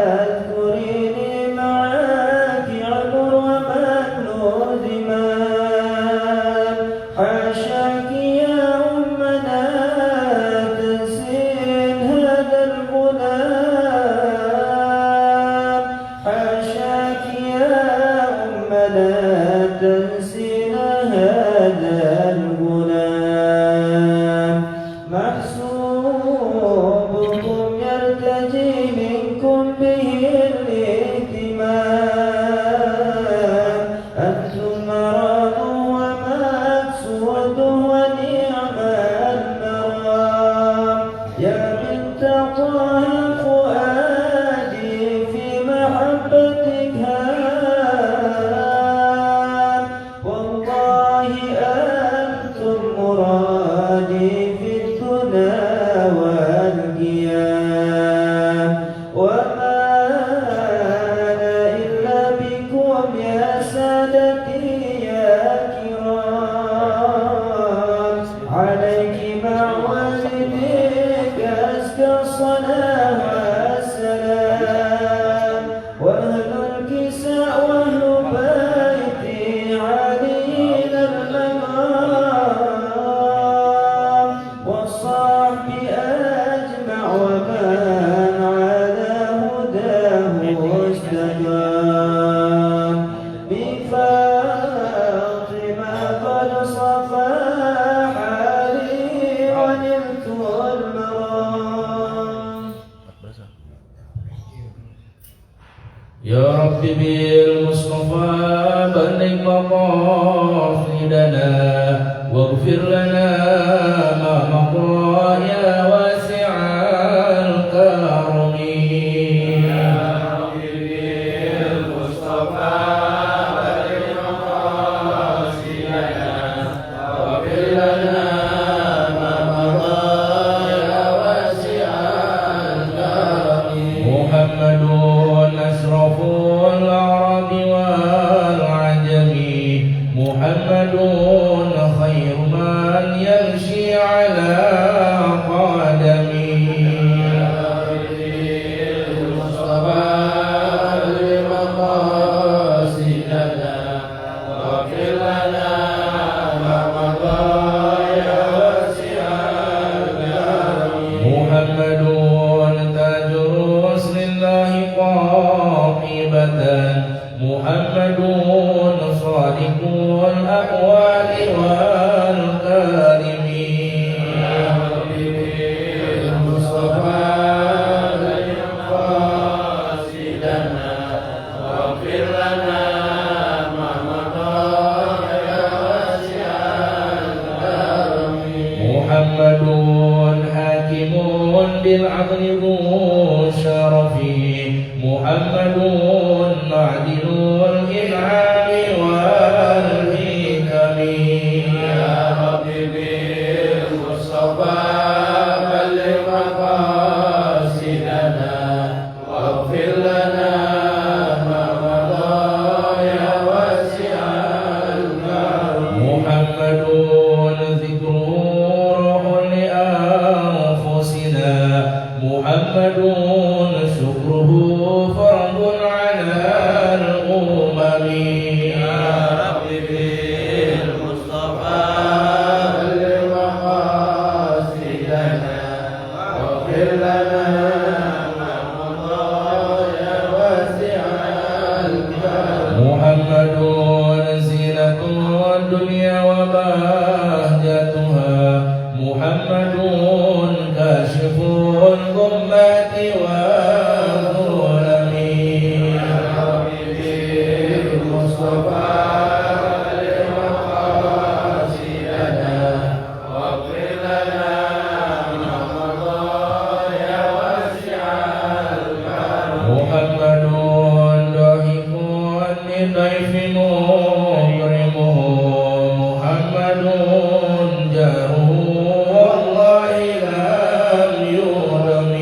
أتذكريني معك عبر ومن زمان حاشاك يا أمنا تنسين هذا الغلام حاشاك يا أمنا تنسين هذا الغلام محسوبكم يرتجي منكم به الاهتمام أنتم مرض ومقصود ونعم المرام يا بنت طه فؤادي في محبتك هام والله أنتم مرادي في الدنا والقيام وما أنا إلا بكم يا سادتي يا كرام عليك مع والديك أزكى الصلاة والسلام وأهل الكساء وأهل بيتي علينا المقام والصحب أجمع ومن على هداه استقام بفاطمة قد صفى حالي ونلت المرام. يا رب بالمصطفى بلغ مقاصدنا واغفر لنا ما مضى يا واسع الكرم. يا رب بالمصطفى بلغ مقاصدنا واغفر لنا ما مضى يا واسع الكرم. محمد أشرف العرب والعجم محمد خير من يمشي على قدمه. يا ربي المصطفى لمقاصدنا واغفر لنا ما مضى يا واسع الكرم. محمد تاج رسل الله قاطبة محمد صادق الأقوال والكرم. يا ربي المصطفى لمقاصدنا واغفر لنا ما مضى يا واسع الكرم. محمد حاكم بالعدل ذو الشرف محمد معدل الإنعام والحكم. يا رب بالمصطفى بلغ مقاصدنا واغفر لنا ما مضى يا واسع الكرم. محمد ذكره روح لأنفسنا محمد شكره فرض على الأمم. يا رب بالمصطفى بلغ مقاصدنا واغفر لنا ما مضى يا واسع الكرم. محمد زينة الدنيا وبهجتها محمد كاشف الغمات والظلم. يا رب بالمصطفى بلغ مقاصدنا واغفر لنا ما مضى يا واسع الكرم. محمد ضاحك لضيف مكرمه محمد جاره والله لم يرم.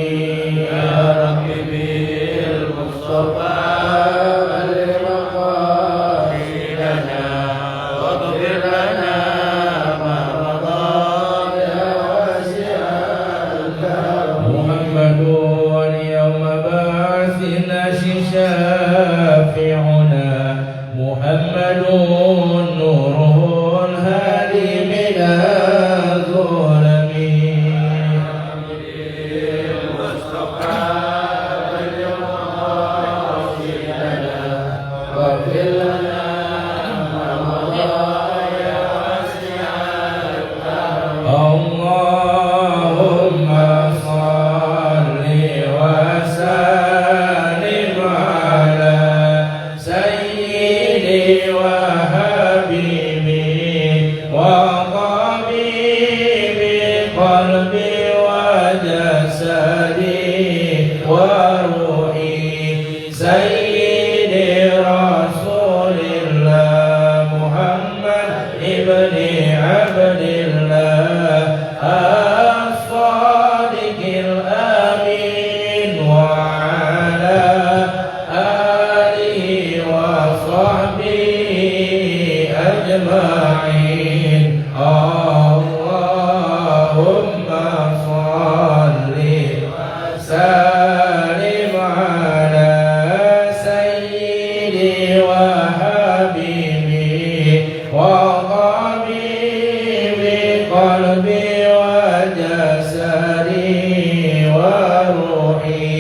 وروحي سيدي رسول الله محمد ابن عبد الله الصادق الأمين وعلى آله وصحبه أجمعين اللهم صل وسلم على سيدي وحبيبي وطبيبي قلبي وجسدي وروحي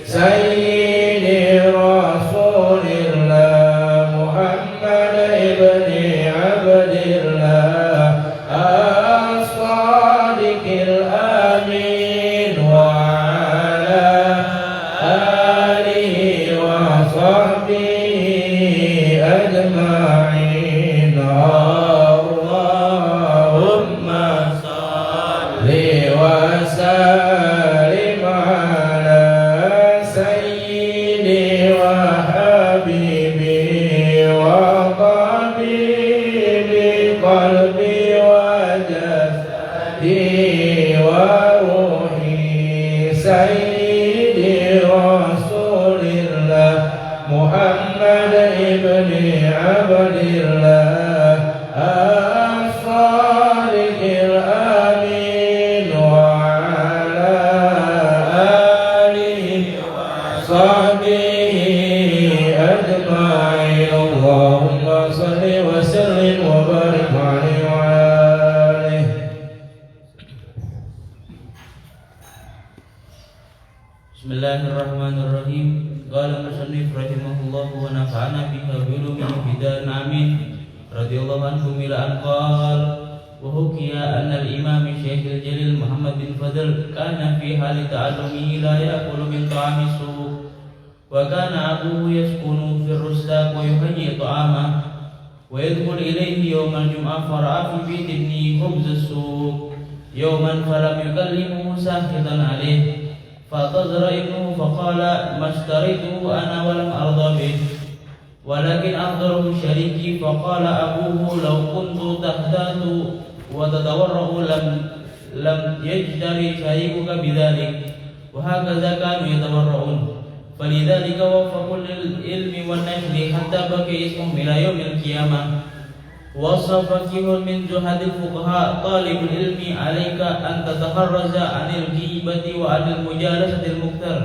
سيدي رسول الله محمد ابن عبد الله الصادق الأمين وعلى آله وصحبه أجمعين اللهم صل وسلم على سيدي وحبيبي وطبيبي قلبي وجسدي وروحي سيدي رسول الله محمد ابن عبد الله الصادق الأمين وعلى آله وصحبه أجمعين اللهم صل وسلم وبارك عليه وعلى آله. Bismillahirrahmanirrahim. Qala musannif rahimahullah wa nafa'ana bihi wa bihi bidan amin. Radhiyallahu anhu ila an qala wa hukiya anna al-imam Syekh al-Jalil Muhammad bin Fadl kana fi hali ta'allumihi la ya'kulu min ta'ami suq wa kana abuhu yaskunu fi ar-rustaq wa yuhayyi ta'ama wa yadkhul ilayhi yawm al-jum'ah fara'a fi bayt ibni khubz as-suq yawman falam yukallimuhu sahitan alayhi فاعتذر ابنه فقال ما اشتريته أنا ولم أرضى به ولكن أحضره شريكي فقال أبوه لو كنت تهتات وتتورع لم يجتري شريكك بذلك وهكذا كانوا يتورعون فلذلك وفقوا للعلم والنشر حتى بقي اسمهم إلى يوم القيامة وصف فقيه من جهد الفقهاء طالب العلم عليك أن تتحرز عن الغيبة وعن المجالسة المكثر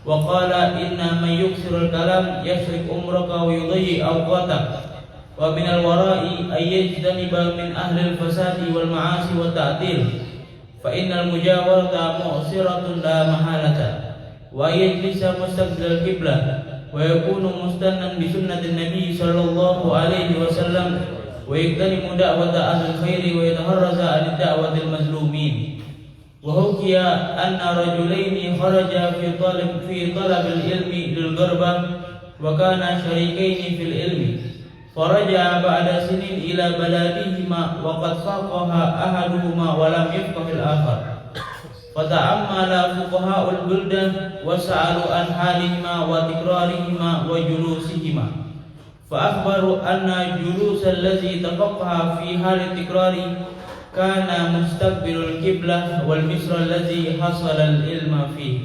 وقال إن من يكثر الكلام يشرك عمرك ويضيع أوقاتك ومن الوراء أن يجتنب من أهل الفساد والمعاصي والتعطيل فإن المجاورة مؤثرة لا محالة وأن يجلس مستقبل القبلة ويكون مستنا بسنة النبي صلى الله عليه وسلم ويغتنم دعوة أهل الخير ويتهرز عن الدعوة المظلومين وحكي أن رجلين خرجا في طلب العلم للغربة وكانا شريكين في العلم فرجع بعد سنين إلى بلادهما وقد فقه أحدهما ولم يفقه الآخر فتأمل فقهاء البلدة وسألوا عن حالهما وتكرارهما وجلوسهما فأخبروا أن الجلوس الذي تفقه في حال التكرار كان مستقبل القبلة والمصر الذي حصل العلم فيه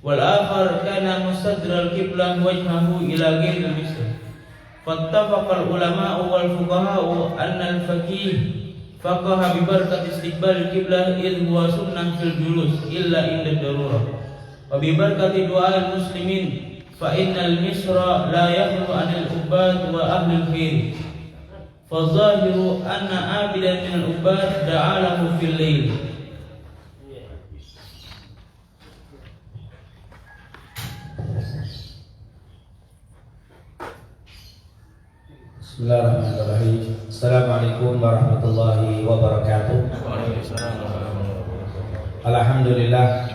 والآخر كان مستدر القبلة وجهه إلى غير المصر فاتفق العلماء والفقهاء أن الفقيه فقه ببركة استقبال القبلة إذ هو سنة في الجلوس إلا عند الضرورة وببركة دعاء المسلمين فإن المصر لا يخلو عن العباد وأهل الخير فالظاهر أن عابدا من العباد دعا له في الليل Bismillahirrahmanirrahim. Assalamualaikum warahmatullahi wabarakatuh. Alhamdulillah.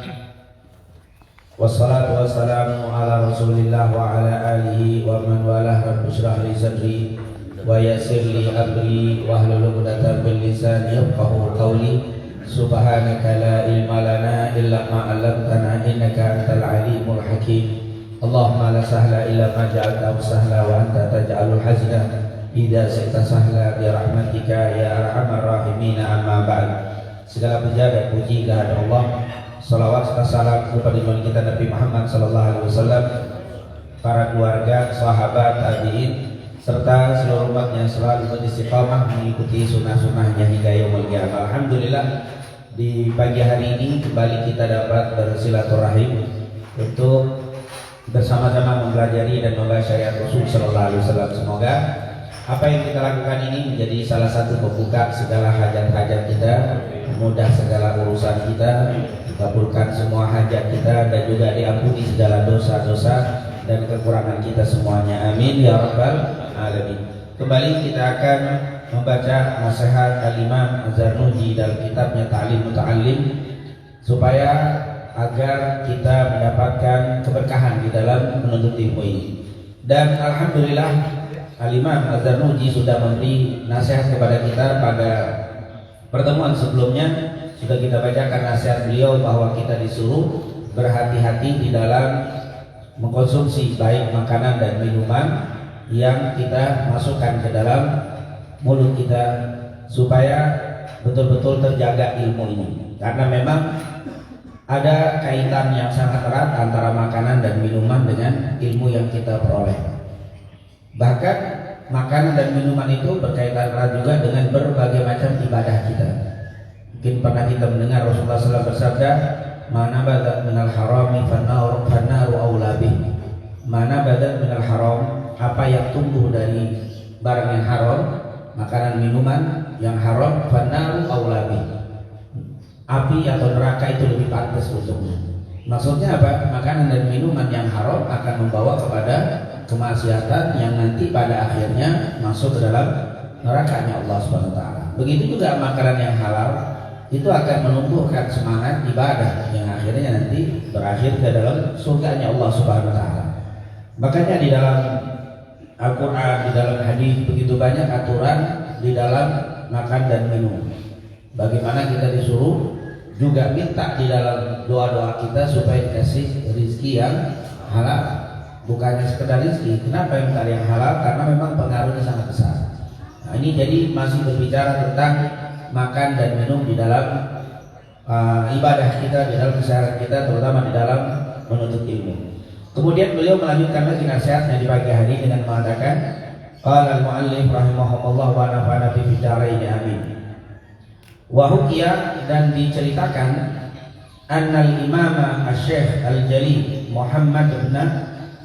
Wassalatu wassalamu ala Rasulillah wa ala alihi wa man walah. Rabbi shrah li sadri wa yassir li amri wa hlul 'uqdatam min lisani yafqahu qawli. Subhanaka la ilma lana illa ma 'allamtana innaka antal alimul hakim. Allahumma la sahla illa ma ja'altahu sahla wa anta taj'alul hazna idza syi'ta sahla bi rahmatika ya arhamar rahimin. Amma ba'd. Segala puja dan puji kehadirat Allah. Salawat serta salam kepada junjungan kita Nabi Muhammad sallallahu alaihi wasallam, para keluarga, sahabat, tabi'in, serta seluruh umat yang selalu beristiqamah mengikuti sunnah-sunnahnya hingga yaumul qiyamah. Alhamdulillah, di pagi hari ini kembali kita dapat bersilaturahim untuk bersama-sama mempelajari dan membahas syariat Rasul sallallahu alaihi wasallam. Semoga apa yang kita lakukan ini menjadi salah satu pembuka segala hajat-hajat kita, memudah segala urusan kita, dikabulkan semua hajat kita, dan juga diampuni segala dosa-dosa dan kekurangan kita semuanya. Amin ya rabbal alamin. Kembali kita akan membaca nasihat Al-Imam Az-Zarnuji dalam kitabnya Ta'lim Muta'allim, supaya agar kita mendapatkan keberkahan di dalam menuntut ilmu ini. Dan alhamdulillah, Al-Imam Az-Zarnuji sudah memberi nasihat kepada kita pada pertemuan sebelumnya. Sudah kita bacakan nasihat beliau bahwa kita disuruh berhati-hati di dalam mengkonsumsi baik makanan dan minuman yang kita masukkan ke dalam mulut kita, supaya betul-betul terjaga ilmu ini. Karena memang ada kaitan yang sangat erat antara makanan dan minuman dengan ilmu yang kita peroleh. Bahkan makanan dan minuman itu berkaitan erat juga dengan berbagai macam ibadah kita. Mungkin pernah kita mendengar Rasulullah SAW bersabda, "Mana badat minal harami fannaru aula bih." Mana badat minal haram, apa yang tumbuh dari barang yang haram, makanan minuman yang haram, fannaru aula bih, api atau neraka itu lebih pantas untuknya. Maksudnya apa? Makanan dan minuman yang haram akan membawa kepada kemaksiatan yang nanti pada akhirnya masuk ke dalam nerakanya Allah Subhanahu wa taala. Begitu juga makanan yang halal itu akan menumbuhkan semangat ibadah yang akhirnya nanti berakhir ke dalam surganya Allah Subhanahu wa taala. Makanya di dalam Al-Qur'an, di dalam hadis begitu banyak aturan di dalam makan dan minum. Bagaimana kita disuruh juga minta di dalam doa-doa kita supaya dikasih rezeki yang halal. Bukannya sekedar rezeki. Kenapa yang mencari yang halal? Karena memang pengaruhnya sangat besar. Nah, ini jadi masih berbicara tentang makan dan minum di dalam ibadah kita, di dalam keseharian kita, terutama di dalam menuntut ilmu. Kemudian beliau melanjutkan lagi nasihatnya di pagi hari dengan mengatakan, qala al-muallif rahimahullah wa nafa'ana bi fidaraini amin. Wa hukiya, dan diceritakan, annal imama asy-syekh al-jalil Muhammad bin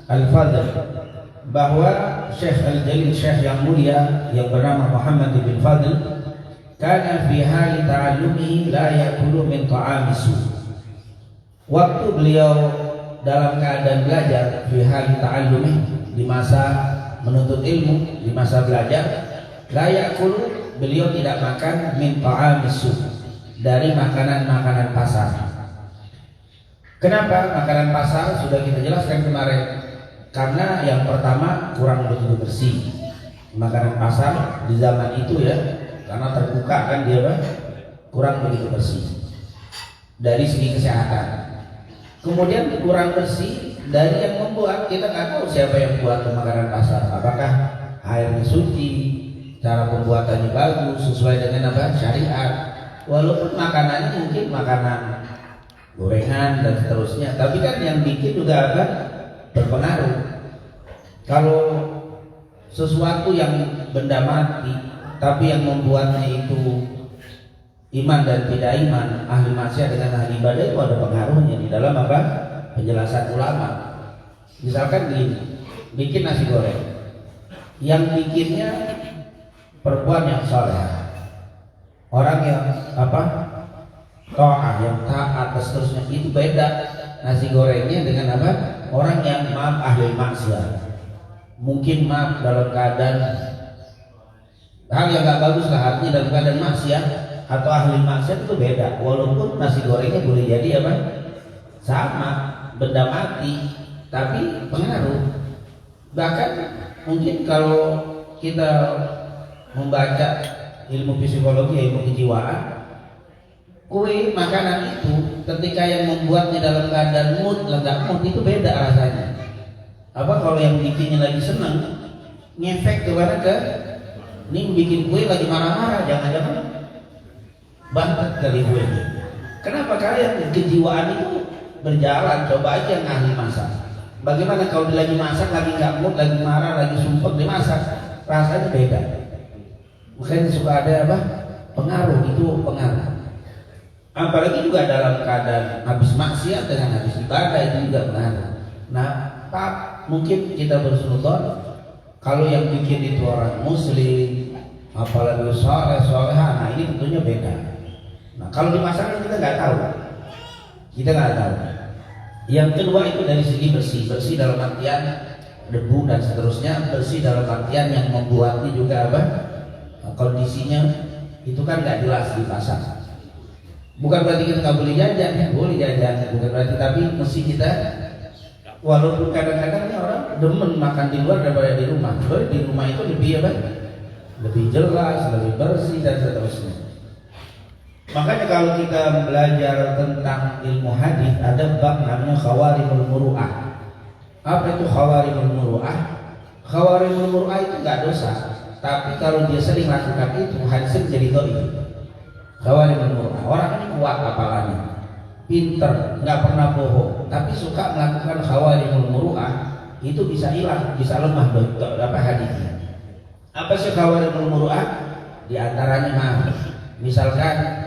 Al-Fadl, bahwa Syekh Al-Jalil, Syekh yang mulia yang bernama Muhammad bin Fadl, kana fi hali ta'allumihi la ya'kulu min ta'amis. Waktu beliau dalam keadaan belajar, fi hali ta'allumihi, di masa menuntut ilmu, di masa belajar, la ya'kulu, beliau tidak makan min ta'amis, dari makanan-makanan pasar. Kenapa makanan pasar? Sudah kita jelaskan kemarin. Karena yang pertama kurang begitu bersih. Makanan pasar di zaman itu ya, karena terbuka kan dia kurang begitu bersih dari segi kesehatan. Kemudian kurang bersih dari yang membuat, kita nggak tahu siapa yang buat makanan pasar. Apakah airnya suci, cara pembuatannya bagus sesuai dengan apa syariat. Walaupun makanannya mungkin makanan gorengan dan seterusnya, tapi kan yang bikin juga apa berpengaruh. Kalau sesuatu yang benda mati tapi yang membuatnya itu iman dan tidak iman, ahli maksiat dengan ahli ibadah, itu ada pengaruhnya di dalam apa penjelasan ulama. Misalkan gini, bikin nasi goreng, yang bikinnya perempuan yang saleh, orang yang apa ta'ah, yang taat dan seterusnya, itu beda nasi gorengnya dengan apa orang yang maaf ahli maksiat. Mungkin maaf dalam keadaan hal yang gak bagus lah, artinya dalam keadaan maksiat atau ahli maksiat itu beda. Walaupun nasi gorengnya boleh jadi apa sama, benda mati, tapi pengaruh. Bahkan mungkin kalau kita membaca ilmu psikologi, ilmu kejiwaan, Kue makanan itu ketika yang membuatnya dalam keadaan mood, enggak mood itu beda rasanya. Apa kalau yang bikinnya lagi senang, ngefek kepada ke ini bikin kue lagi marah-marah, jangan-jangan bantet kali kue. Kenapa kalian kejiwaan itu berjalan? Coba aja yang ahli masak. Bagaimana kalau dia lagi masak, lagi nggak mood, lagi marah, lagi sumpah dimasak, rasanya beda. Makanya suka ada apa? Pengaruh, itu pengaruh. Apalagi juga dalam keadaan habis maksiat dengan habis ibadah itu juga pengaruh. Nah, Pak, mungkin kita bersyukur kalau yang bikin itu orang muslim, apalagi soleh-solehah, nah ini tentunya beda. Nah, kalau dimasak kita nggak tahu. Kita nggak tahu. Yang kedua itu dari segi bersih dalam artian debu dan seterusnya, bersih dalam artian yang membuatnya juga apa? Kondisinya itu kan nggak jelas di pasar. Bukan berarti kita nggak boleh jajan, ya boleh jajan, bukan berarti, tapi mesti kita, walaupun kadang-kadang orang demen makan di luar daripada di rumah. Soalnya di rumah itu lebih apa? Lebih jelas, lebih bersih dan seterusnya. Makanya kalau kita belajar tentang ilmu hadis, ada bab namanya khawarimul muru'ah. Apa itu khawarimul muru'ah? Khawarimul muru'ah itu nggak dosa, tapi kalau dia sering lakukan itu hadisnya jadi dhaif. Khawarimul muru'ah, orang ini kuat hafalannya, pinter, nggak pernah bohong, tapi suka melakukan khawarimul muru'ah, itu bisa hilang, bisa lemah apa hadisnya. Apa sih khawarimul muru'ah? Di antaranya misalkan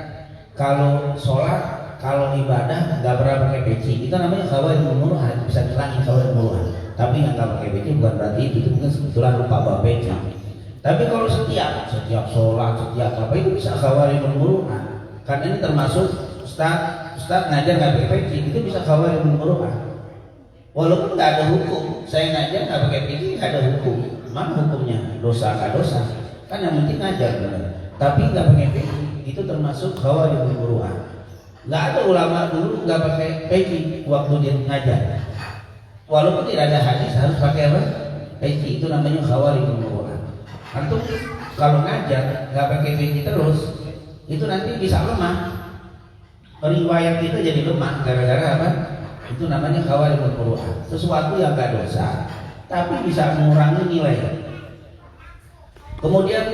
kalau sholat, kalau ibadah nggak pernah pakai peci, itu namanya khawarimul muru'ah, bisa hilangin khawarimul muru'ah. Tapi yang nggak pakai peci bukan berarti itu mungkin kebetulan lupa bawa peci. Tapi kalau setiap sholat, setiap apa itu bisa khawarimul muru'ah. Karena ini termasuk Ustaz ngajar nggak pakai peci, itu bisa khawarimul muru'ah. Walaupun nggak ada hukum, saya ngajar nggak pakai peci nggak ada hukum. Mana hukumnya? Dosa nggak dosa? Kan yang penting ngajar benar. Tapi nggak pakai peci itu termasuk khawarimul muru'ah. Nggak ada ulama dulu nggak pakai peci waktu dia ngajar. Walaupun tidak ada hadis harus pakai apa? Peci, itu namanya khawarimul muru'ah. Antum kalau ngajar nggak pakai peci terus, itu nanti bisa lemah. Riwayat kita jadi lemah gara-gara apa? Itu namanya khawarimul muru'ah. Sesuatu yang nggak dosa, tapi bisa mengurangi nilai. Kemudian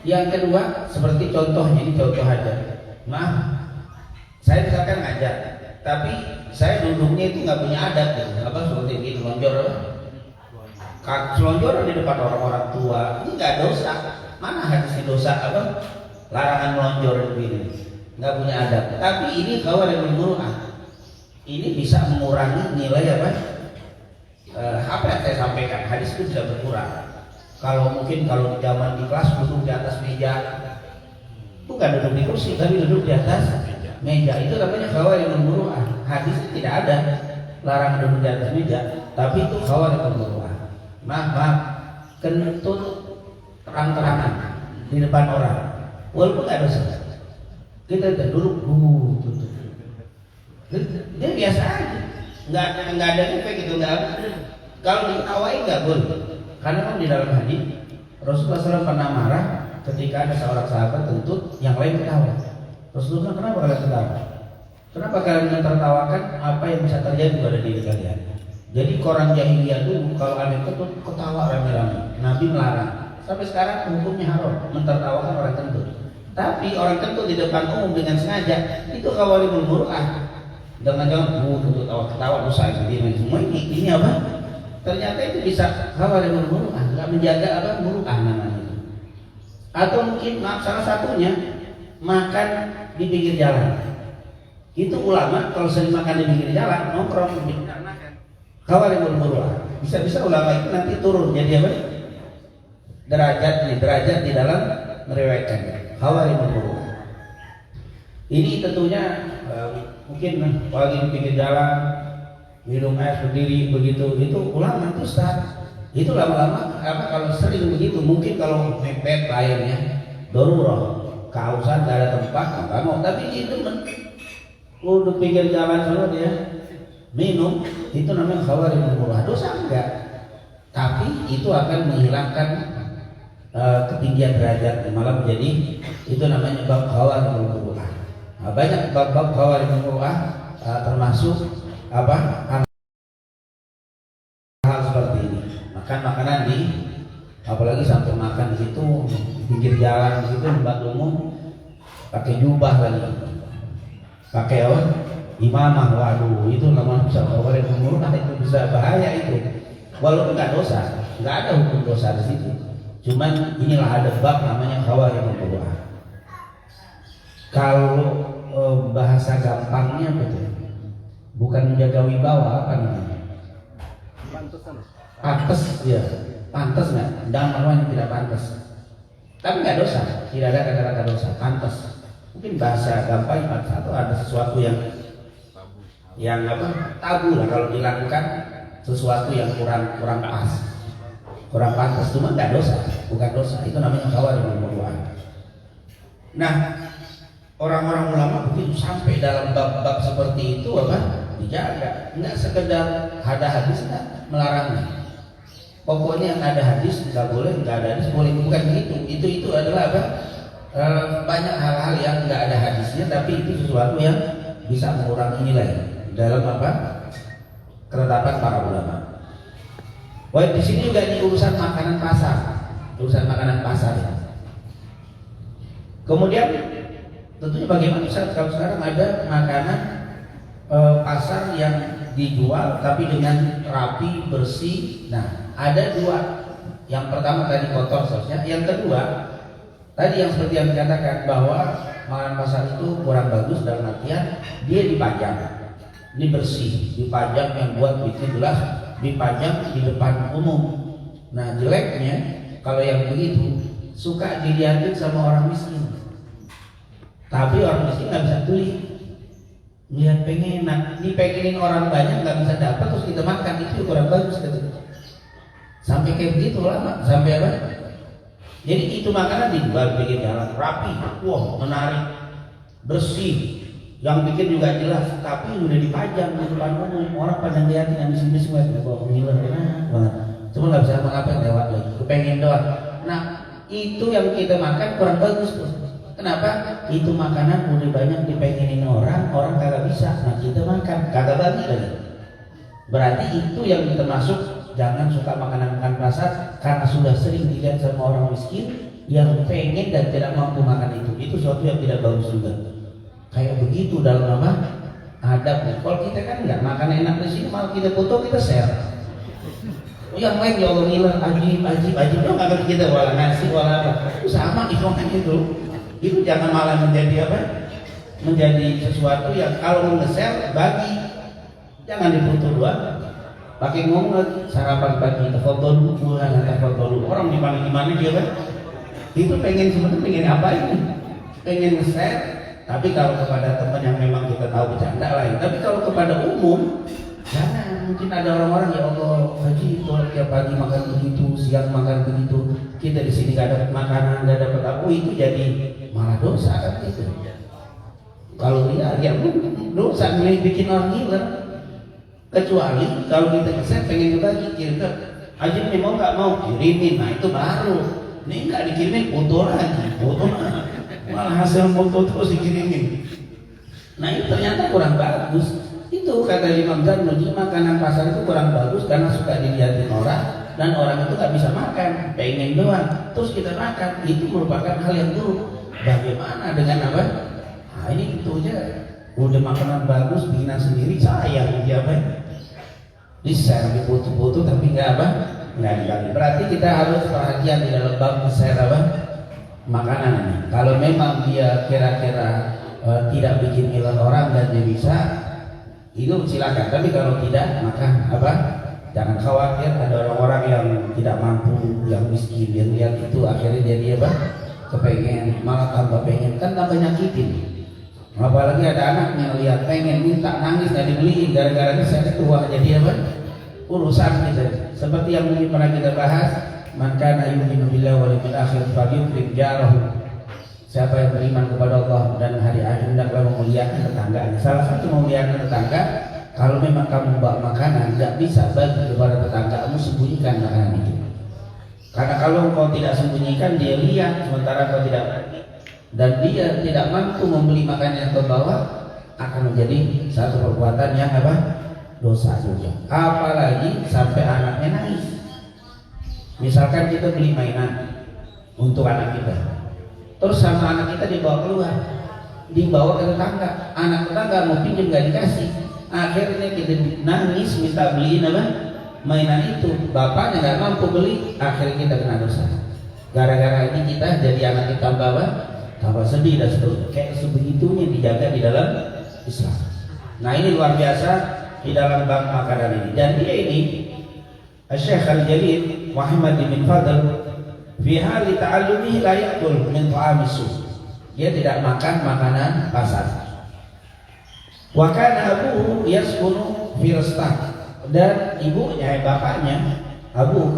yang kedua, seperti contohnya ini contoh aja. Maaf, saya misalkan ngajar, tapi saya duduknya itu nggak punya adat, gitu. Apa seperti ini lonjor apa? Selonjoran di depan orang-orang tua, ini nggak dosa. Mana hadis dosa apa? Larangan melonjor begini, nggak punya adab. Tapi ini khawarimul muru'ah. Ini bisa mengurangi nilai apa? Apa yang saya sampaikan, hadis itu tidak berkurang. Kalau mungkin kalau zaman di kelas duduk di atas meja, bukan duduk di kursi, tapi duduk di atas meja, itu namanya khawarimul muru'ah. Hadis tidak ada larangan duduk di atas meja, tapi itu khawarimul muru'ah. Maaf, kentut terang-terangan di depan orang, walaupun nggak dosa. Kita duduk, dia biasa aja, nggak ada efek gitu, nggak. Kalau diketawain nggak boleh, karena kan di dalam hadis Rasulullah SAW pernah marah ketika ada seorang sahabat kentut, yang lain ketawa. Rasulullah, kenapa kalian ketawa? Kenapa kalian menertawakan apa yang bisa terjadi pada diri kalian? Jadi orang jahiliyah dulu kalau ada kentut ketawa rame-rame. Nabi melarang. Sampai sekarang hukumnya haram mentertawakan orang kentut. Tapi orang kentut di depan umum dengan sengaja itu khawarimul muru'ah. Jangan-jangan kentut ketawa dosa itu semua ini apa? Ternyata itu bisa khawarimul muru'ah, nggak menjaga apa muru'ah namanya. Atau mungkin salah satunya makan di pinggir jalan. Itu ulama kalau sering makan di pinggir jalan nongkrong di pinggir makan. Khawarimul muru'ah. Bisa-bisa ulama itu nanti turun jadi apa? Derajat di dalam meriwayatkan khawarimul muru'ah. Ini tentunya mungkin lagi di pinggir jalan minum air sendiri begitu, itu ulama itu Ustaz. Itu lama-lama apa kalau sering begitu, mungkin kalau mepet lainnya darurat, kehausan, gak ada tempat, nggak mau. Tapi itu udah pinggir jalan sana dia minum, itu namanya khawarimul muru'ah. Dosa enggak, tapi itu akan menghilangkan ketinggian derajat, malah menjadi itu namanya bab khawarimul muru'ah. Nah, banyak bab-bab qawaridul Muru'ah, termasuk apa? Hal seperti ini. Makan makanan di, apalagi sampai makan di situ di pinggir jalan di situ tempat umum, pakai jubah lagi, pakai apa? Imamah. Waduh, itu namanya bisa qawaridul Muru'ah, itu bisa bahaya itu. Walaupun nggak dosa, nggak ada hukum dosa di situ. Cuman inilah ada bab namanya qawaridul Muru'ah. Kalau bahasa gampangnya betul, bukan menjaga wibawa, apa namanya? Pantas, ya, pantas nggak? Jangan yang tidak pantas. Tapi nggak dosa, tidak ada kata-kata dosa, pantas. Mungkin bahasa gampang atau ada sesuatu yang apa? Tabu lah kalau dilakukan sesuatu yang kurang pas, kurang pantas. Cuma nggak dosa, bukan dosa. Itu namanya qawaridul Muru'ah. Nah, orang-orang ulama begitu sampai dalam bab-bab seperti itu apa? Dijaga, nggak sekedar ada hadis nggak melarangnya. Pokoknya yang ada hadis nggak boleh, nggak ada hadis boleh, bukan begitu. Itu adalah apa? Banyak hal-hal yang nggak ada hadisnya, tapi itu sesuatu yang bisa mengurangi nilai dalam apa? Ketetapan para ulama. Wah, di sini juga di urusan makanan pasar, ya. Kemudian tentunya bagaimana kalau sekarang ada makanan pasar yang dijual tapi dengan rapi, bersih. Nah, ada dua. Yang pertama tadi kotor sausnya, yang kedua tadi yang seperti yang dikatakan bahwa makanan pasar itu kurang bagus dalam artian dia dipajang. Ini bersih, dipajang yang buat itu jelas, dipajang di depan umum. Nah, jeleknya kalau yang begitu suka dilihatin sama orang miskin. Tapi orang miskin nggak bisa beli, lihat pengen, ini pengenin orang banyak nggak bisa dapat terus kita makan, itu kurang bagus gitu. Sampai kayak begitu lama, sampai apa? Jadi itu makanan dijual pinggir jalan rapi, wah menarik, bersih, yang bikin juga jelas, tapi udah dipajang di depan umum, orang pada lihatin yang miskin-miskin nggak bawa ngiler banget, cuma nggak bisa ngapain lewat lagi, kepengen doang. Nah, itu yang kita makan kurang bagus tuh. Kenapa? Itu makanan udah banyak dipengenin orang kagak bisa. Nah, kita makan kagak bagi lagi. Berarti itu yang kita masuk. Jangan suka makanan pasar karena sudah sering dilihat sama orang miskin yang pengen dan tidak mampu makan itu. Itu sesuatu yang tidak bagus juga. Kayak begitu dalam apa? Adab. Kalau kita kan nggak makan enak di sini, malah kita foto, kita share. Yang lain ya Allah ngiler, ajib. Lo nggak kita wala nasi wala apa. Itu sama itu itu. Itu jangan malah menjadi apa? Menjadi sesuatu yang kalau mau nge-share bagi, jangan difoto doang. Pakai ngomong lagi sarapan pagi, tafadhalu orang di mana dia kan? Itu sebenarnya pengen apa ini? Pengen nge-share, tapi kalau kepada teman yang memang kita tahu bercanda lain. Tapi kalau kepada umum, jangan. Mungkin ada orang-orang ya Allah, Haji kalau tiap pagi makan begitu, siang makan begitu, kita di sini gak dapat makanan, gak dapat apa, itu jadi malah dosa kan itu. Kalau dia dosa bikin orang gila. Kecuali kalau kita nge-share pengen berbagi, kirim ke Haji ini mau nggak mau kirimin, nah itu baru. Ini nggak dikirimin foto lagi, malah hasil foto terus dikirimin. Nah itu ternyata kurang bagus. Itu kata Imam Zarnuji, makanan pasar itu kurang bagus karena suka dilihatin orang dan orang itu nggak bisa makan, pengen doang. Terus kita makan, itu merupakan hal yang buruk. Bagaimana dengan apa? Nah ini itu aja. Udah makanan bagus, bikinan sendiri, sayang dia apa? Di-share, foto-foto tapi nggak apa? Nggak dibagi. Berarti kita harus perhatian di dalam bab share apa? Makanan ini. Kalau memang dia kira-kira tidak bikin ngiler orang dan dia bisa, itu silakan. Tapi kalau tidak, maka apa? Jangan khawatir ada orang-orang yang tidak mampu, yang miskin, dia lihat itu akhirnya jadi apa? Kepengen, malah tambah pengen, kan tambah nyakitin. Apalagi ada anaknya lihat pengen minta nangis nggak dibeliin gara-gara ini saya tua jadi apa urusan gitu. Seperti yang mungkin pernah kita bahas, man kana yu'minu billahi wal yawmil akhir falyukrim jarahu. Siapa yang beriman kepada Allah dan hari akhir hendaklah memuliakan tetangganya. Salah satu memuliakan tetangga, kalau memang kamu bawa makanan tidak bisa bagi kepada tetanggamu, sembunyikan makanan itu. Karena kalau kau tidak sembunyikan dia lihat sementara kau tidak bagi, dan dia tidak mampu membeli makanan yang terbawa, akan menjadi satu perbuatan yang apa? Dosa juga. Apalagi sampai anaknya nangis. Misalkan kita beli mainan untuk anak kita, terus sama anak kita dibawa keluar, dibawa ke tetangga, anak tetangga mau pinjam nggak dikasih, akhirnya kita nangis minta beliin apa? Mainan itu, bapaknya nggak mampu beli, akhirnya kita kena dosa. Gara-gara ini kita jadi anak kita tambah sedih dan seterusnya. Kayak sebegitunya dijaga di dalam Islam. Nah ini luar biasa di dalam bab makanan ini. Dan dia ini Syekh Al-Jalil Muhammad bin Fadl fi hali ta'allumihi la ya'kul min ta'amis su'. Dia tidak makan makanan pasar. Wa kana abuhu yaskunu fi Rastah. Dan ibunya, bapaknya Abu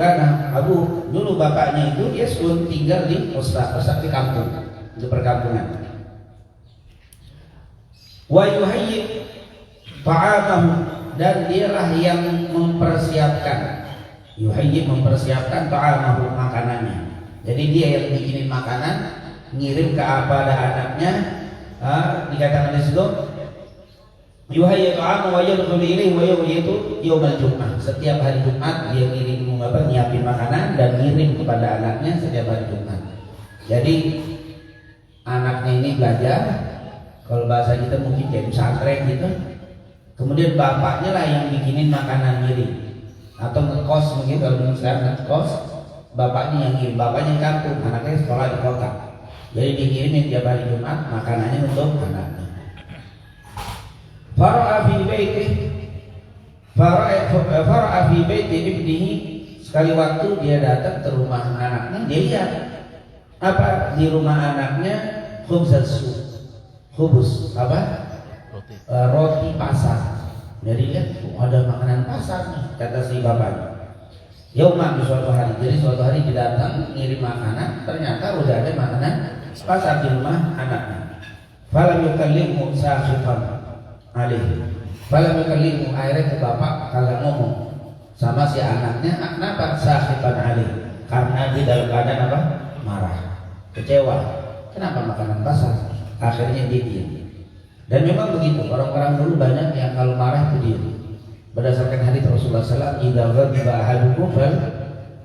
dulu bapaknya itu dia tinggal di Rastah di kampung, di perkampungan. Wa yuhayyi ta'amahu, dan dialah yang mempersiapkan ta'amahu, makanannya. Jadi dia yang bikinin makanan, ngirim kepada anaknya. Dikatakan di situ yuhayyi ta'amahu wa yadkhulu ilaihi wa yuhyitu yaumal jum'ah. Setiap hari Jumat dia nyiapin makanan dan ngirim kepada anaknya setiap hari Jumat. Jadi anaknya ini belajar, kalau bahasa kita mungkin kayak pesantren gitu. Kemudian bapaknya lah yang bikinin makanan ngirim, atau ngekos mungkin kalau sekarang ngekos, bapaknya yang ngirim, bapaknya yang kampung, anaknya sekolah di kota. Jadi dikirimin tiap hari Jumat makanannya untuk anaknya. Fara'a fi baiti ibnihi, sekali waktu dia datang ke rumah anaknya, dia lihat apa di rumah anaknya, khubus apa? Roti pasar. Jadi lihat ada makanan pasar nih, kata si bapak. Yauman, di suatu hari. Jadi suatu hari dia datang ngirim makanan, ternyata udah ada makanan pasar di rumah anaknya. Falam yukallimu sakhifan alih. Falam yukallimu, akhirnya ke bapak kalau ngomong sama si anaknya, kenapa sakhifan alih? Karena di dalam keadaan apa? Marah, kecewa. Kenapa makanan pasar? Akhirnya dia diam. Dan memang begitu, orang-orang dulu banyak yang kalau marah itu diam. Berdasarkan hadits Rasulullah SAW, idza ghadiba ahadukum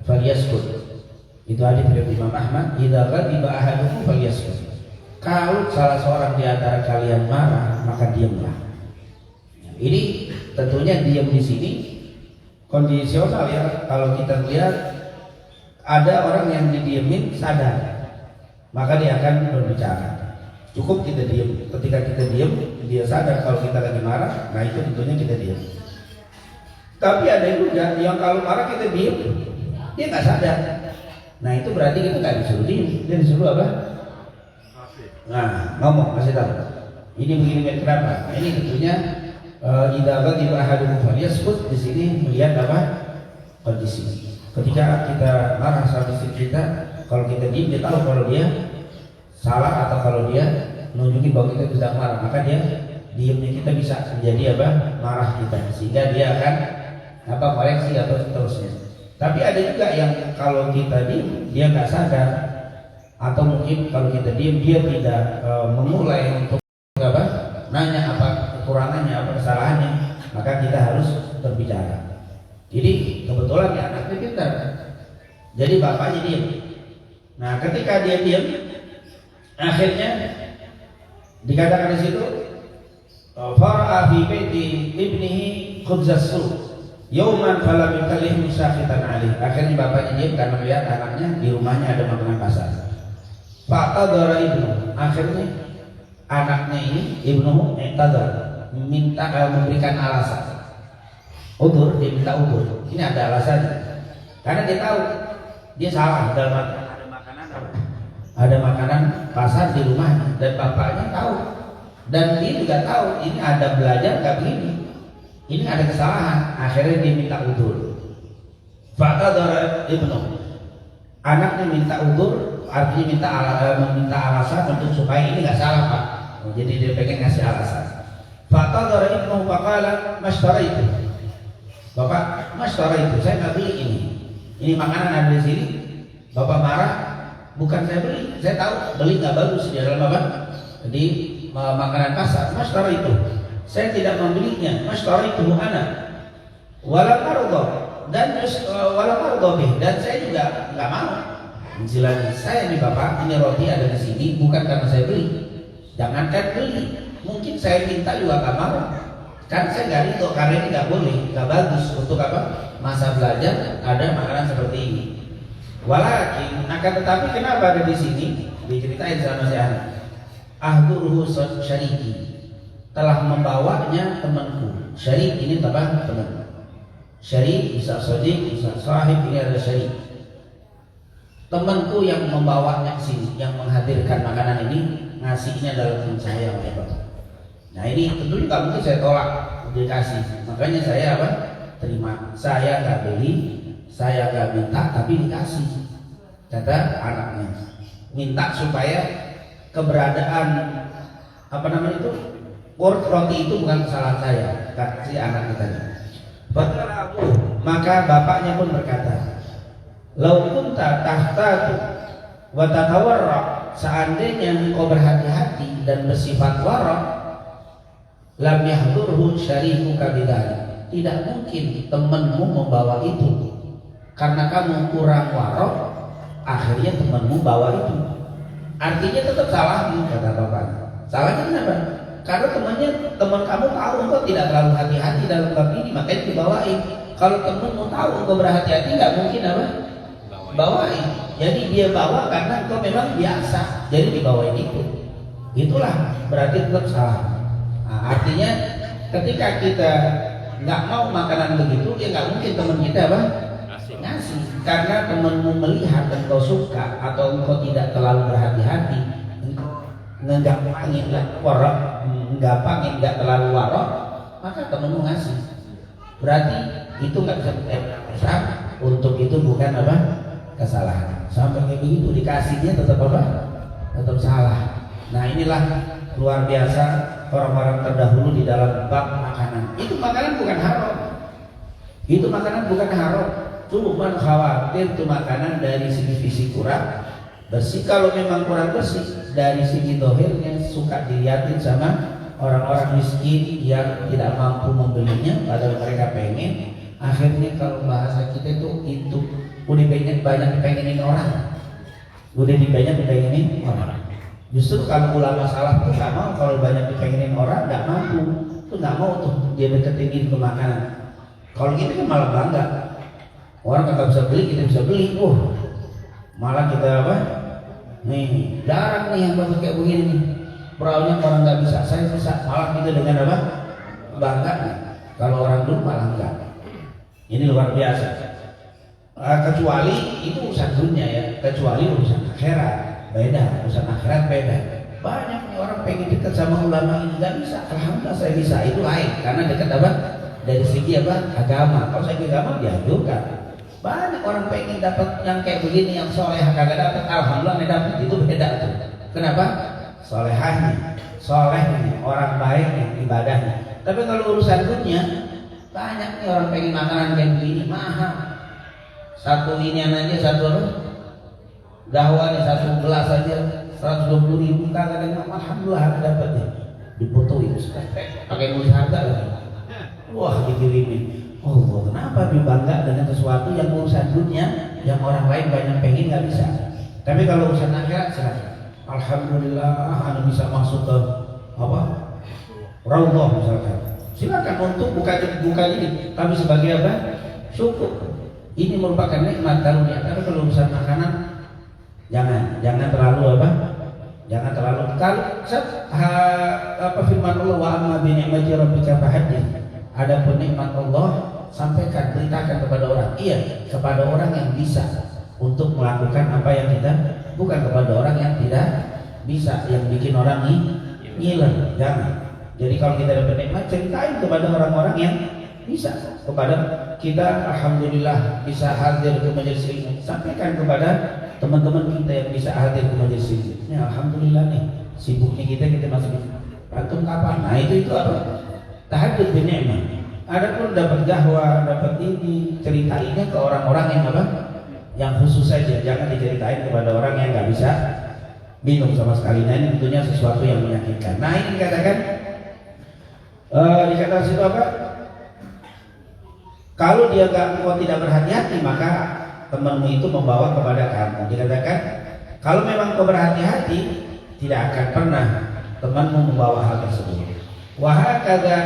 falyaskut. Itu hadits dari Imam Ahmad, idza ghadiba ahadukum falyaskut. Kalau salah seorang di antara kalian marah, maka diamlah. Ini tentunya diam di sini kondisional ya. Kalau kita lihat ada orang yang didiamin sadar, maka dia akan berbicara. Cukup kita diam. Ketika kita diam, dia sadar kalau kita lagi marah, nah itu tentunya kita diam. Tapi ada juga yang kalau marah kita diam, dia nggak sadar. Nah itu berarti kita nggak disuruh diam, dia disuruh apa? Nah ngomong, kasih tahu. Ini begini kenapa? Nah, ini tentunya idabat ibahadukum falyaskut. Di sini melihat apa? Kondisi. Ketika kita marah sama istri kita, kalau kita diam, dia tahu kalau dia salah atau kalau dia menunjukin bahwa kita sedang marah, maka dia diamnya kita bisa menjadi apa? Marah kita, sehingga dia akan apa? Koreksi atau seterusnya. Tapi ada juga yang kalau kita diam dia nggak sadar, atau mungkin kalau kita diam dia tidak memulai untuk apa? Nanya apa kekurangannya, apa kesalahannya, maka kita harus berbicara. Jadi kebetulan ya anaknya pintar, jadi bapaknya diam. Nah ketika dia diam, akhirnya dikatakan di situ fara'a fi baiti ibnihi khubzas su' yauman falam yukallimu sakhitan alih. Akhirnya bapaknya diam karena melihat anaknya di rumahnya ada makanan pasar. Fa'tadara ibnu, akhirnya anaknya ini ibnu memberikan alasan. Udur, dia minta udur. Ini ada alasannya. Karena dia tahu dia salah dalam ada makanan pasar di rumahnya, dan bapaknya tahu, dan dia juga tahu ini ada belajar nggak begini, ini ada kesalahan. Akhirnya dia minta udur. Fa'tadara ibnu, anaknya minta udur, artinya minta alasan untuk supaya ini nggak salah pak. Jadi dia pengen ngasih alasan. Fa'tadara ibnu faqala mastaraitu, bapak mastaraitu, saya nggak beli ini makanan ada di sini. Bapak marah, Bukan saya beli, saya tahu beli nggak bagus di dalam apa? Di makanan pasar. Mashtara itu, saya tidak membelinya. Mashtara itu anak, wala mardo dan wala mardo bih, dan saya juga nggak mau. Istilahnya saya nih bapak, ini roti ada di sini bukan karena saya beli. Jangankan beli, mungkin saya minta juga nggak mau. Kan saya nggak ridho karena ini nggak boleh, nggak bagus untuk apa? Masa belajar ada makanan seperti ini. Walakin akan tetapi kenapa ada di sini? Diceritain sama si anak. Ahduruhu syariki, telah membawanya temanku. Syarik ini teman. Syarik bisa sodik, bisa sahib, ini ada syarik. Temanku yang membawanya ke sini, yang menghadirkan makanan ini, ngasihnya dalam saya oleh Bapak. Nah ini tentu nggak mungkin saya tolak dikasih. Makanya saya apa? Terima. Saya nggak beli, saya nggak minta, tapi dikasih. Kata anaknya, minta supaya keberadaan apa namanya itu roti itu bukan kesalahan saya, kata si anak kita. Maka bapaknya pun berkata, lau kunta tahtatu wa tatawarra, seandainya engkau berhati-hati dan bersifat wara, lam yahdurhu syarikuka bidzalik, tidak mungkin temanmu membawa itu karena kamu kurang wara, akhirnya temanmu bawa itu. Artinya tetap salahmu, kata bapak. Salahnya kenapa? Karena teman kamu tahu engkau tidak terlalu hati-hati dalam bab ini, makanya dibawain. Kalau temanmu tahu engkau berhati-hati, nggak mungkin apa? Bawain. Jadi dia bawa karena engkau memang biasa, jadi dibawain itu. Itulah berarti tetap salah. Nah, artinya ketika kita nggak mau makanan begitu, ya nggak mungkin teman kita apa? Ngasih. Karena temanmu melihat engkau suka atau engkau tidak terlalu berhati-hati, ngegampangin warok, ngegampangin nggak terlalu warok, maka temanmu ngasih. Berarti itu nggak bisa untuk itu bukan apa? Kesalahan. Sampai kayak begitu dikasihnya tetap apa? Tetap salah. Nah inilah luar biasa orang-orang terdahulu di dalam bab makanan. Itu makanan bukan haram. Itu makanan bukan haram. Cuma khawatir itu makanan dari segi fisik kurang bersih. Kalau memang kurang bersih, dari segi dohirnya suka dilihatin sama orang-orang miskin yang tidak mampu membelinya, padahal mereka pengen. Akhirnya kalau bahasa kita itu udah banyak dipengenin orang, udah dipengenin orang. Justru kalau ulama salaf tuh nggak mau kalau banyak dipengenin orang, nggak mampu, tuh nggak mau tuh dia deketin ke makanan. Kalau gitu kan malah bangga. Orang kagak bisa beli, kita bisa beli. Malah kita apa? Nih, jarang nih yang bahasa kayak begini nih. Peraunya orang nggak bisa, saya bisa. Malah kita dengan apa? Bangga. Kalau orang dulu malah enggak. Ini luar biasa. Kecuali itu urusan dunia ya. Kecuali urusan akhirat beda. Urusan akhirat beda. Banyak nih orang pengen dekat sama ulama ini nggak bisa. Alhamdulillah saya bisa. Itu lain. Karena dekat apa? Dari segi apa? Agama. Kalau segi agama dianjurkan. Banyak orang pengen dapat yang kayak begini, yang soleh kagak dapat, alhamdulillah nih dapat, itu beda tuh. Kenapa? Solehahnya, solehnya, orang baiknya, ibadahnya. Tapi kalau urusan dunia, banyak nih orang pengen makanan kayak begini, mahal. Satu inian aja, satu dahwa nih, satu gelas aja 120.000, kagak ada, alhamdulillah ada dapatnya. Difotoin, pakai nulis harga lagi. Wah, dikirimin. Oh, kenapa dibangga dengan sesuatu yang urusan dunia yang orang lain banyak pengen nggak bisa. Tapi kalau urusan akhirat silakan. Alhamdulillah, anda bisa masuk ke apa? Raudhah misalkan. Silakan untuk buka ini. Tapi sebagai apa? Syukur. Ini merupakan nikmat karunia. Tapi kalau urusan makanan, jangan terlalu apa? Jangan terlalu. Kalau apa firman Allah, wa amma bi ni'mati rabbika fahaddits. Adapun nikmat Allah, sampaikan, beritakan kepada orang. Iya, kepada orang yang bisa untuk melakukan apa yang kita, bukan kepada orang yang tidak bisa, yang bikin orang ngiler. Jangan. Jadi kalau kita dapat nikmat, ceritain kepada orang-orang yang bisa. Kepada kita, alhamdulillah bisa hadir ke majelis ilmu. Sampaikan kepada teman-teman kita yang bisa hadir ke majelis ilmu. Ya, alhamdulillah nih, sibuknya kita masih antum kapan? Nah itu apa? Tahajud bin ni'mah. Adapun dapat dahwa, dapat ini, ceritainnya ke orang-orang yang apa? yang khusus saja, jangan diceritain kepada orang yang nggak bisa minum sama sekali. Nah ini tentunya sesuatu yang menyakitkan. Nah ini dikatakan dikatakan situ apa? Kalau dia engkau tidak berhati-hati, maka temanmu itu membawa kepada kamu. Dikatakan kalau memang kau berhati-hati, tidak akan pernah temanmu membawa hal tersebut. Wahakadha,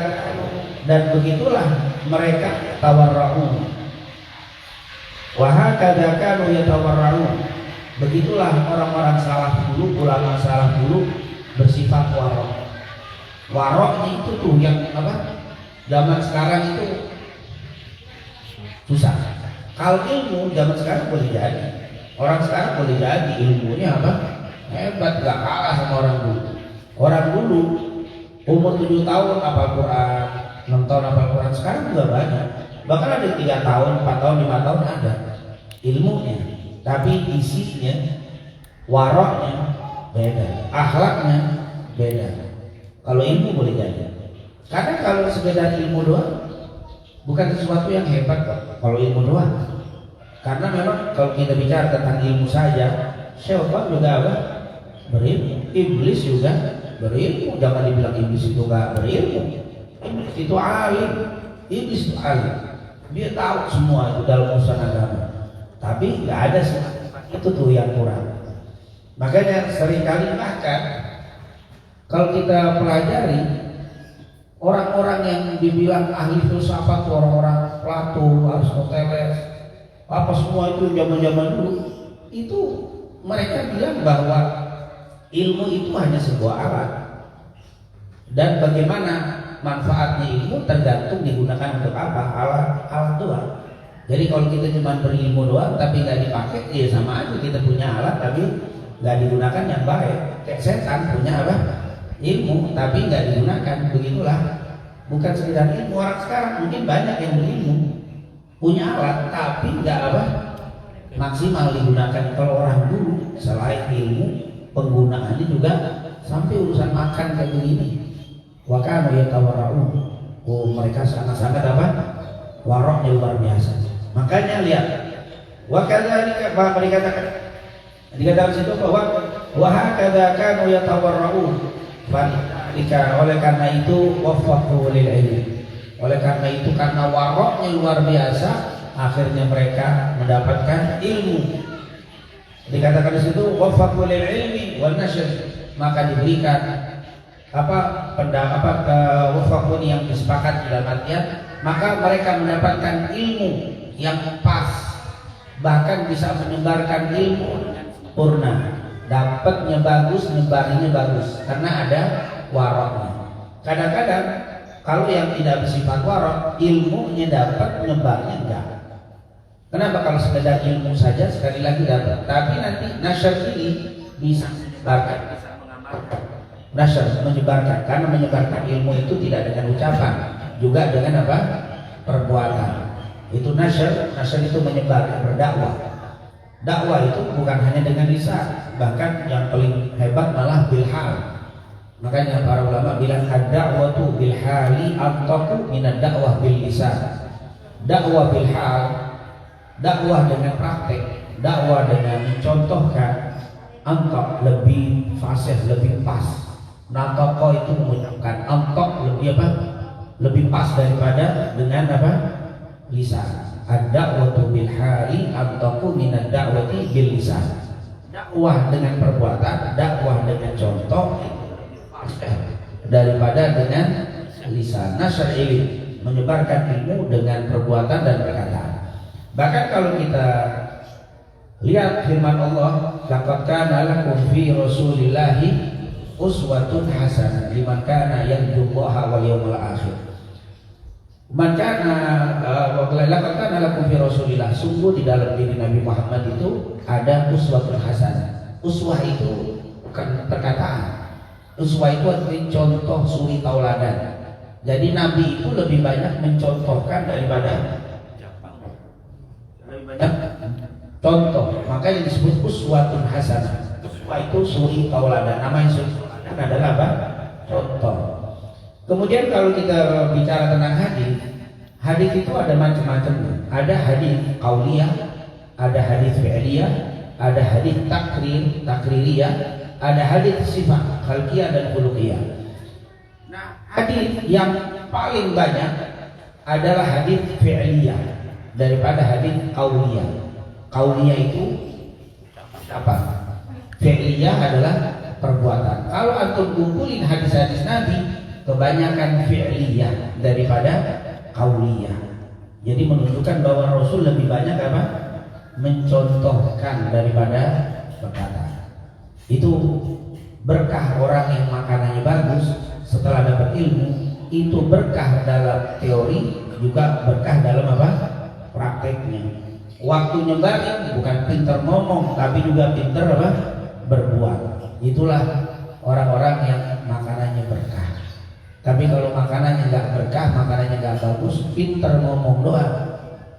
dan begitulah mereka tawarra'un. Wahakadha kanu yatawarra'un. Begitulah orang-orang salaf dulu, ulama salaf dulu bersifat warok. Waroknya itu tuh yang apa? Zaman sekarang itu susah. Kalau ilmu zaman sekarang boleh jadi. Orang sekarang boleh jadi ilmunya apa? Hebat, gak kalah sama orang dulu. Orang dulu umur 7 tahun hafal Quran, 6 tahun hafal Quran, sekarang juga banyak. Bahkan ada 3 tahun, 4 tahun, 5 tahun ada ilmunya. Tapi isinya, waroknya beda, akhlaknya beda. Kalau ilmu boleh jadi. Karena kalau sekedar ilmu doang bukan sesuatu yang hebat kok. Kalau ilmu doang. Karena memang kalau kita bicara tentang ilmu saja, syaitan juga apa? Berilmu. Iblis juga berilmu. Jangan dibilang iblis itu gak berilmu. Iblis itu alim. Iblis itu alim. Dia tahu semua itu dalam urusan agama. Tapi nggak ada sih, itu tuh yang kurang. Makanya seringkali bahkan kalau kita pelajari orang-orang yang dibilang ahli filsafat, orang-orang Plato, Aristoteles, apa semua itu zaman-zaman dulu, itu mereka bilang bahwa ilmu itu hanya sebuah alat, dan bagaimana manfaatnya ilmu tergantung digunakan untuk apa, alat doang. Jadi kalau kita cuma berilmu doang tapi nggak dipakai, ya sama aja kita punya alat tapi nggak digunakan yang baik. Kayak setan punya apa? Ilmu tapi nggak digunakan. Begitulah. Bukan sekedar ilmu. Orang sekarang mungkin banyak yang berilmu, punya alat tapi nggak apa? Maksimal digunakan. Kalau orang dulu selain ilmu, penggunaannya juga sampai urusan makan kayak begini. Wa kanu yatawarra'un. Oh, mereka sangat-sangat apa? Waroknya luar biasa. Makanya lihat, wa kadzalika bahwa dikatakan situ bahwa wa hakadza kanu yatawarra'un. Oleh karena itu waffaqu lil ilmi. Oleh karena itu karena waroknya luar biasa, akhirnya mereka mendapatkan ilmu. Dikatakan di situ waffaqu lil ilmi wan nashr, maka diberikan waffaqu yang disepakati dalam artian maka mereka mendapatkan ilmu yang pas, bahkan bisa menyebarkan ilmu purna, dapatnya bagus, nyebarinnya bagus karena ada waroknya. Kadang-kadang kalau yang tidak bersifat warok, ilmunya dapat, nyebarnya enggak. Kenapa? Kalau sekedar ilmu saja sekali lagi dapat, tapi nanti nasyar ini bisa menyebarkan, bisa mengamalkan. Nasyar menyebarkan, karena menyebarkan ilmu itu tidak dengan ucapan, juga dengan apa? Perbuatan. Itu nasyar itu menyebar, berdakwah. Dakwah itu bukan hanya dengan lisan, bahkan yang paling hebat malah bilhal. Makanya para ulama bilang ad-da'watu bilhali antaqu minad dakwah bil lisan. Dakwah bilhal, dakwah dengan praktek, dakwah dengan mencontohkan, antaq lebih fasih, lebih pas. Natoko itu mengucapkan, antaq lebih apa? Lebih pas daripada dengan apa? Lisan. Ad-da'watu bil hali antaqu minad da'wati bil lisan. Dakwah dengan perbuatan, dakwah dengan contoh daripada dengan lisan. Nasyar ilmi, menyebarkan ilmu dengan perbuatan dan perkataan. Bahkan kalau kita lihat firman Allah, laqad kana lakum fi rasulillahi uswatun hasanah liman kana yarjullaha wal yawmal akhir. Man kana laqad kana lakum fi rasulillah, sungguh di dalam diri Nabi Muhammad itu ada uswatun hasanah. Uswah itu bukan perkataan. Uswah itu artinya contoh, suri tauladan. Jadi Nabi itu lebih banyak mencontohkan daripada contoh. Makanya disebut uswatun hasanah. Uswah itu suri tauladan. Nama yang suri tauladan adalah apa? Contoh. Kemudian kalau kita bicara tentang hadis itu ada macam-macam. Ada hadis qauliyah, ada hadis fi'liyah, ada hadis takririyah, ada hadis sifat khalqiyah dan khuluqiyah. Nah, hadis yang paling banyak adalah hadis fi'liyah daripada hadis qauliyah. Qauliyah itu apa? Fi'liyah adalah perbuatan. Kalau antum kumpulin hadis-hadis Nabi, kebanyakan fi'liyah daripada qauliyah. Jadi menunjukkan bahwa Rasul lebih banyak apa? Mencontohkan daripada berkata. Itu berkah orang yang makanannya bagus setelah dapat ilmu. Itu berkah dalam teori, juga berkah dalam apa? Prakteknya. Waktu nyebarin bukan pintar ngomong, tapi juga pintar apa? Berbuat. Itulah orang-orang yang makanannya berkah. Tapi kalau makanannya nggak berkah, makanannya nggak bagus, pintar ngomong doang,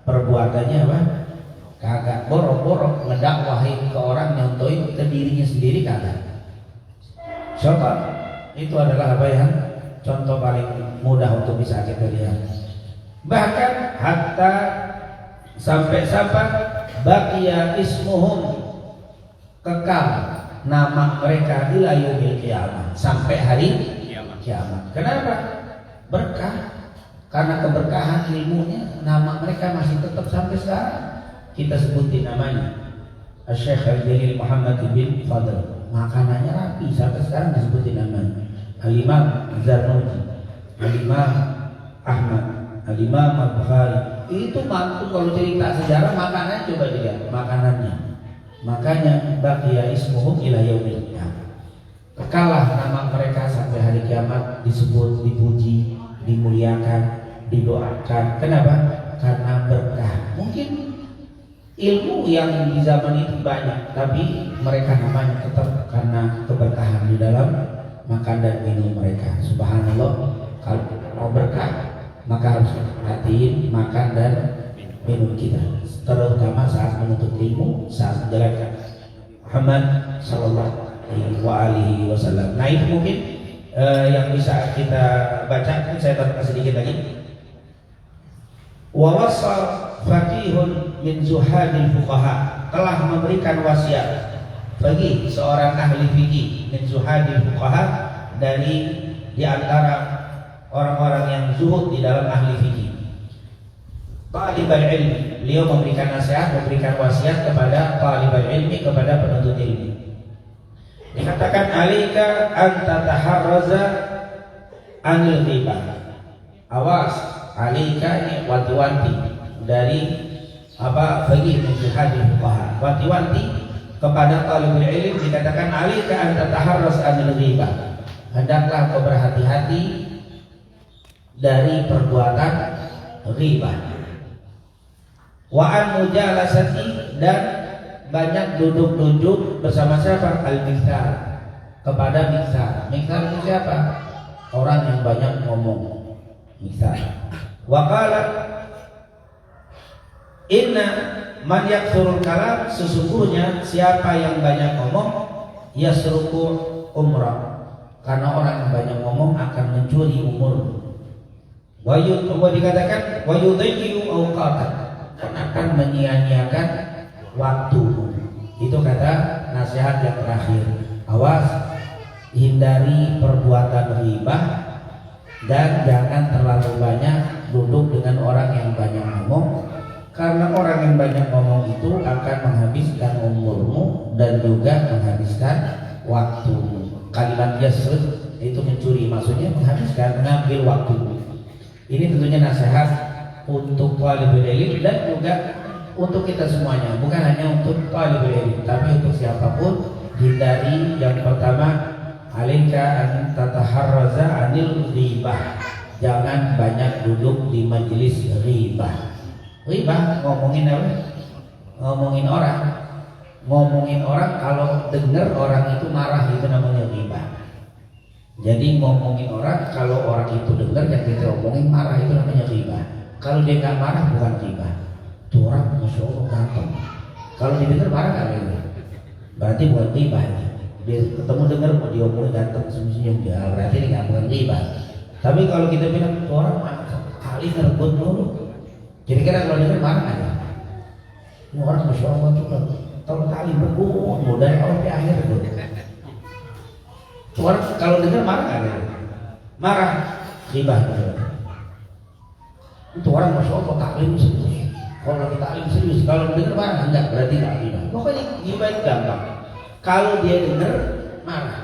perbuatannya apa? Kagak. Borok-borok ngedakwahin ke orang, nyontohin ke dirinya sendiri kagak. Contoh itu adalah apa ya? Contoh paling mudah untuk bisa kita lihat. Bahkan hatta sampai baqiya ismuhum, kekal nama mereka ila yaumil qiyamah, sampai hari kiamat. Kenapa? Berkah. Karena keberkahan ilmunya, nama mereka masih tetap sampai sekarang. Kita sebutin namanya, Syekh Al-Jalil Muhammad bin Fadl, makanannya rapi sampai sekarang disebutin namanya. Al-Imam Zarnuji, Al-Imam Ahmad, Al-Imam Al-Bukhari. Itu mampu kalau cerita sejarah makanannya, coba dilihat makanannya. Makanya baqiya ismuhum ila yaumil qiyamah. Kekallah nama mereka sampai hari kiamat, disebut, dipuji, dimuliakan, didoakan. Kenapa? Karena berkah. Mungkin ilmu yang di zaman itu banyak, tapi mereka namanya tetap karena keberkahan di dalam makan dan minum mereka. Subhanallah, kalau mau berkah maka harus perhatiin makan dan minum kita, terutama saat menuntut ilmu, saat menjalankan Muhammad sallallahu alaihi wasallam. Nah, itu mungkin yang bisa kita baca. Saya tambahkan sedikit lagi. Wa wasa faqihun min zuhadil fuqaha, telah memberikan wasiat bagi seorang ahli fikih, min zuhadil fuqaha, dari di antara orang-orang yang zuhud di dalam ahli fikih. Talibul ilmi, beliau memberikan nasihat, memberikan wasiat kepada talibul ilmi, kepada penuntut ilmu. Dikatakan alika an tataharraza anil ghibah. Awas, alika ini wanti-wanti dari apa? Bagi menjihadil fuqaha. Wanti-wanti kepada talibul ilmi, dikatakan alika an tataharraz anil ghibah. Hendaklah kau berhati-hati dari perbuatan ghibah. Wa an mujalasati, dan banyak duduk-duduk bersama siapa? Al-mithal, kepada mithal. Mithal itu siapa? Orang yang banyak ngomong. Mithal. Wa qala inna man yakthurul kalam, sesungguhnya siapa yang banyak ngomong, yasruku umrah, karena orang yang banyak ngomong akan mencuri umur. Wa dikatakan wa yudayyi'u awqatan, karena akan menyia-nyiakan waktu. Itu kata nasihat yang terakhir. Awas, hindari perbuatan ghibah, dan jangan terlalu banyak duduk dengan orang yang banyak ngomong, karena orang yang banyak ngomong itu akan menghabiskan umurmu dan juga menghabiskan waktu. Kalimat yasrud itu mencuri, maksudnya menghabiskan, mengambil waktu. Ini tentunya nasihat untuk talibul ilmi dan juga untuk kita semuanya, bukan hanya untuk talibul ilmi, tapi untuk siapapun. Hindari yang pertama, alaika an tataharraza anil ghibah, jangan banyak duduk di majelis ghibah. Ghibah ngomongin apa? Ngomongin orang. Ngomongin orang, kalau dengar orang itu marah, itu namanya ghibah. Jadi ngomongin orang, kalau orang itu dengar yang kita omongin marah, itu namanya ghibah. Kalau dia nggak marah, bukan ghibah. Tuh orang masya Allah ganteng, kalau didengar marah nggak gitu, berarti bukan ghibah. Dia ketemu dengar mau diomongin ganteng, senyum dia, berarti ini nggak bukan ghibah. Tapi kalau kita bilang tuh orang kali ngerebut dulu, kira-kira kalau dengar marah nggak? Ini orang Masya Allah tuh kalau tali berbuat dari awal sampai akhir itu. Tuh orang kalau dengar marah nggak ada? Marah, ribah. Itu orang Masya Allah taklim serius. Kalau lagi taklim serius, kalau dengar marah enggak berarti nggak ribah. Pokoknya ribah itu gampang. Kalau dia dengar marah.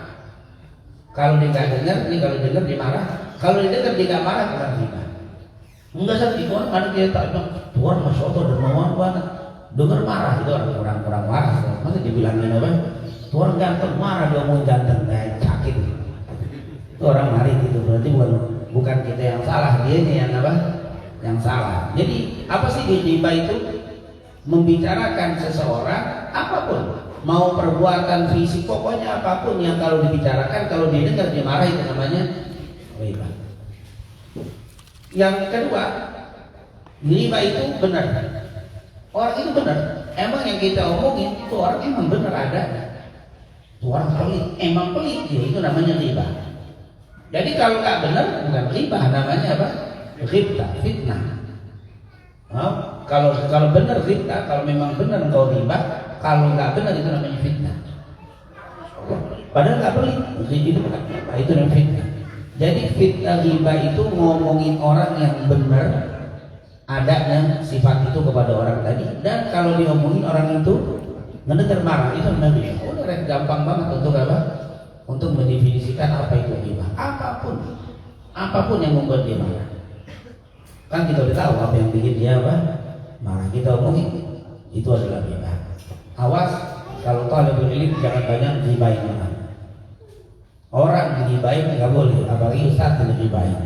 Kalau dia nggak dengar, ini kalau dengar dia marah. Kalau dia dengar dia nggak marah bukan ribah. Enggak sakit itu orang kadang dia tak bilang, Tuhan Masya Allah dermawan banget. Dengar marah itu orang kurang marah. Masa dibilangin apa? Tuhan ganteng marah dia mau ganteng, sakit. Itu orang marah itu berarti bukan kita yang salah, dia yang apa? Yang salah. Jadi apa sih ghibah itu? Membicarakan seseorang apapun, mau perbuatan fisik pokoknya apapun yang kalau dibicarakan kalau didengar dia marah itu namanya ghibah. Yang kedua, ghibah itu benar. Orang itu benar. Emang yang kita omongin itu orang emang benar ada. Itu orang pelit, emang pelit ya, itu namanya ghibah. Jadi kalau nggak benar bukan ghibah, namanya apa? Ghibah, fitnah. Nah, kalau benar ghibah, kalau memang benar engkau ghibah, kalau nggak benar itu namanya fitnah. Padahal nggak pelit, itu bukan ghibah, itu namanya fitnah. Jadi fitnah ghibah itu ngomongin orang yang benar adanya sifat itu kepada orang tadi, dan kalau diomongin orang itu mendengar marah itu namanya ghibah. Udah gampang banget untuk apa? Untuk mendefinisikan apa itu ghibah. Apapun yang membuat dia marah. Kan kita udah tahu apa yang bikin dia apa? Marah. Kita omongin itu adalah ghibah. Awas kalau talibul ilmi jangan banyak ghibahin orang. Orang ghibahin nggak boleh, apalagi ustaz ghibahin.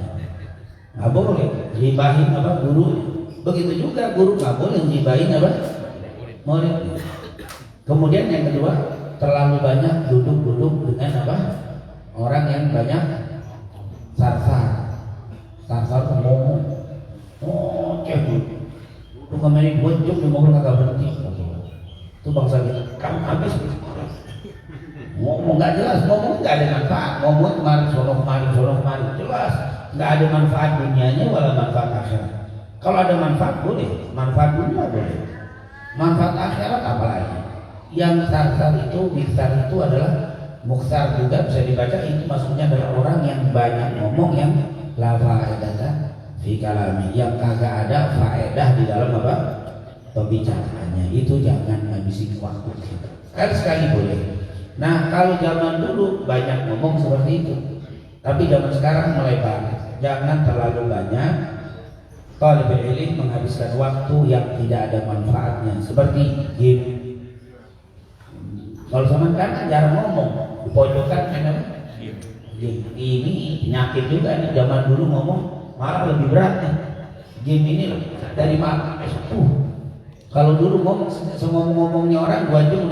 Nggak boleh ghibahin apa guru. Begitu juga guru nggak boleh ghibahin apa murid. Kemudian yang kedua, terlalu banyak duduk dengan apa? Orang yang banyak sarsar ngomong. Oh, cewek. Lu kemarin buat jok di mobil kagak berhenti. Itu bangsa kita. Kamu habis. Ngomong nggak jelas, ngomong nggak ada manfaat. Ngomong kemarin kemari jelas. Nggak ada manfaat dunianya, wala manfaat akhirat. Kalau ada manfaat boleh, manfaat dunia boleh. Manfaat akhirat apalagi? Yang sarsar itu, miksar itu adalah muksar juga bisa dibaca itu maksudnya adalah orang yang banyak ngomong yang la faedah fi kalami, yang kagak ada faedah di dalam apa pembicaraannya. Itu jangan ngabisin waktu sekali boleh. Nah kalau zaman dulu banyak ngomong seperti itu, tapi zaman sekarang mulai banyak. Jangan terlalu banyak talibul ilmi menghabiskan waktu yang tidak ada manfaatnya seperti game. Kalau zaman kan jarang ngomong, di pojokan kan ini penyakit juga nih. Zaman dulu ngomong malah lebih berat nih. Game ini dari mana? Kalau dulu ngomong ngomongnya orang 2 jam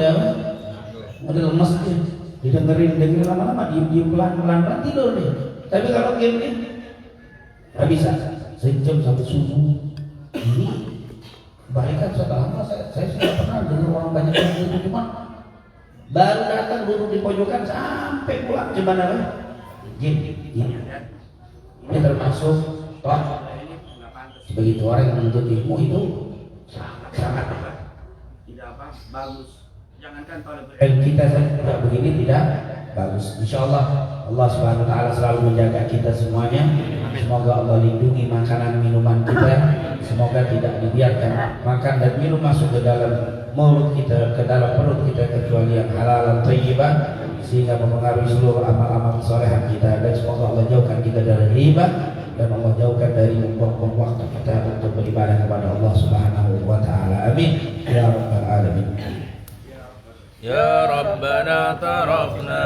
udah lemes tuh. Didengerin lama-lama diem pelan tidur nih. Tapi kalau game ini nggak bisa, sejam sampai subuh. Ini bahkan setelah saya sudah pernah dengar orang banyak yang itu, cuma baru datang duduk di pojokan sampai pulang cuma apa? Game. Ini termasuk toh begitu orang yang menuntut ilmu itu sangat tidak bagus. Jangankan talibul kita saja begini tidak bagus. Insyaallah Allah Subhanahu wa taala selalu menjaga kita semuanya. Semoga Allah lindungi makanan minuman kita. Semoga tidak dibiarkan makan dan minum masuk ke dalam mulut kita, ke dalam perut kita kecuali yang halal dan thayyibah, sehingga mempengaruhi seluruh amal-amal solehan kita. Dan semoga Allah jauhkan kita dari riba, dan Allah jauhkan dari membuang waktu kita untuk beribadah kepada Allah Subhanahu wa taala. Amin ya rabbal alamin. Ya Rabbana tarafna